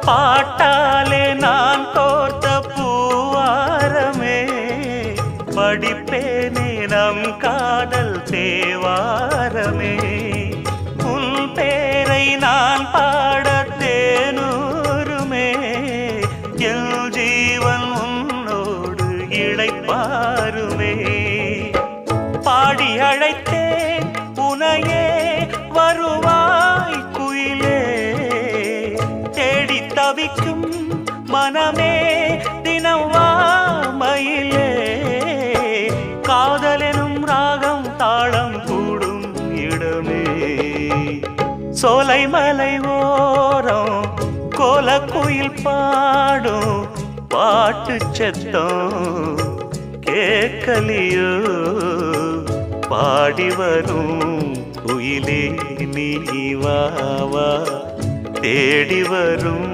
பாட்டாலே நான் கோர்த்த பூவாரமே, படிப்பேனே நம் காதல் தேவாரமே. உன் பேரை நான் பாட தேனூருமே, என் ஜீவன் உன்னோடு இளைப்பாருமே. பாடி அழைத்தேன் உனையே வருவாய் குயிலே, தேடி தவிக்கும் மனமே தினம் வா மயிலே. காதலெனும் ராகம் தாளம் கூடும் இடமே, சோலைமலை ஓரம் கோலக்குயில் பாடும் பாட்டு சத்தம் கேட்கலியோ. பாடி வரும் குயிலே நீ வா வா, தேடி வரும்